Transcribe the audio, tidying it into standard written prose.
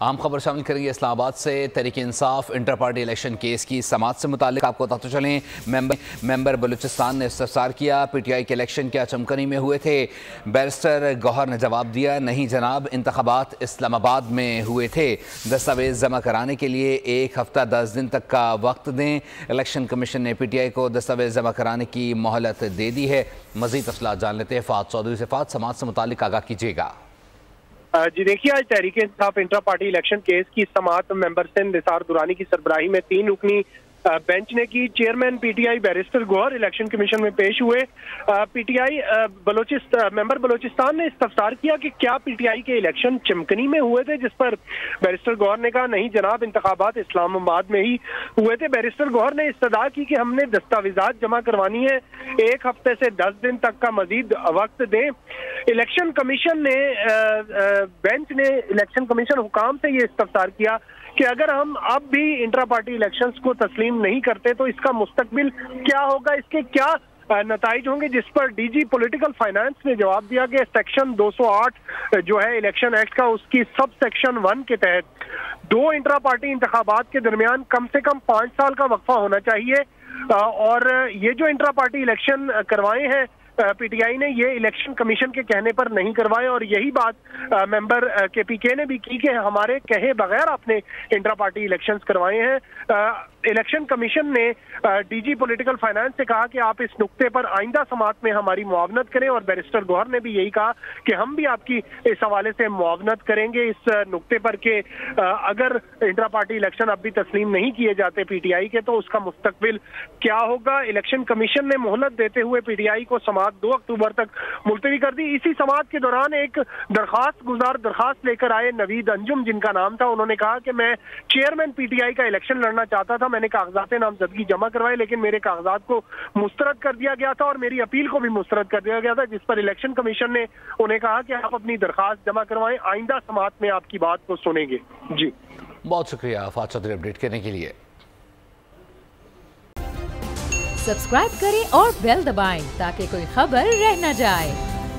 आम खबर शामिल करेंगे इस्लामाबाद से। तहरीक Insaf inter party election case की समाअत से मुताल्लिक आपको बताते चलें, मेंबर बलूचिस्तान ने इस्तफसार किया। PTI के इलेक्शन क्या चमकनी में हुए थे? बैरिस्टर गौहर ने जवाब दिया, नहीं जनाब, इंतखाबात इस्लामाबाद में हुए थे। दस्तावेज जमा कराने के लिए 1 हफ्ता 10 दिन तक का वक्त दें। इलेक्शन कमीशन ने PTI को दस्तावेज जमा कराने की मोहलत दे दी है। मजीद तफसीलात जान लेते हैं फात चौधरी से। फात, समाअत से मुताल्लिक आगाह कीजिएगा। जी देखिए, आज Tehreek Insaf inter party election case की समाअत मेंबर सिंध निसार दुरानी की सरबराही में 3 रुकनी बेंच ने की। Chairman PTI barrister Gohar election commission में पेश हुए। PTI मेंबर बलूचिस्तान ने इस्तफसार किया कि क्या PTI के इलेक्शन चमकनी में हुए थे, जिस पर बैरिस्टर गौहर ने कहा नहीं जनाब, इंतखाबात इस्लामाबाद में ही हुए थे। बैरिस्टर गौहर ने इस्तदा की कि हमने दस्तावेजात जमा करवानी है, 1 हफ्ते से 10 दिन तक का मजीद वक्त दें। इलेक्शन कमीशन ने बेंच ने इलेक्शन कमीशन हुकाम से ये इस्तफसार किया कि अगर हम अब भी इंट्रा पार्टी इलेक्शंस को तस्लीम नहीं करते तो इसका मुस्तकबिल क्या होगा, इसके क्या नताइज होंगे, जिस पर DG पॉलिटिकल फाइनेंस ने जवाब दिया कि सेक्शन 208 जो है इलेक्शन एक्ट का, उसकी सब सेक्शन 1 के तहत 2 इंट्रा पार्टी इंतखाबात के दरमियान कम से कम 5 साल का वक्फा होना चाहिए। और ये जो इंट्रा पार्टी इलेक्शन करवाए हैं PTI ने, ये इलेक्शन कमीशन के कहने पर नहीं करवाए। और यही बात मेंबर KPK ने भी की कि हमारे कहे बगैर आपने इंट्रा पार्टी इलेक्शंस करवाए हैं। इलेक्शन कमीशन ने DG पॉलिटिकल फाइनेंस से कहा कि आप इस नुक्ते पर आइंदा समाअत में हमारी मुआवनत करें। और बैरिस्टर गौहर ने भी यही कहा कि हम भी आपकी इस हवाले से मुआवनत करेंगे इस नुक्ते पर कि अगर इंट्रा पार्टी इलेक्शन अब भी तस्लीम नहीं किए जाते PTI के तो उसका मुस्तकबिल क्या होगा। इलेक्शन कमीशन ने मोहलत देते हुए PTI को समाअत 2 अक्टूबर तक मुलतवी कर दी। इसी समाअत के दौरान एक दरखास्त लेकर आए नवीद अंजुम, जिनका नाम था। उन्होंने कहा कि मैं चेयरमैन PTI का इलेक्शन लड़ना चाहता था, मैंने कागजात नामजदगी जमा करवाए, लेकिन मेरे कागजात को मुस्तरद कर दिया गया था और मेरी अपील को भी मुस्तरद कर दिया गया था, जिस पर इलेक्शन कमीशन ने उन्हें कहा कि आप अपनी दरखास्त जमा करवाएं, आइंदा समाअत में आपकी बात को सुनेंगे। जी बहुत शुक्रिया फात चौधरी अपडेट करने के लिए। सब्सक्राइब करें और बेल दबाएं ताकि कोई खबर रह न जाए।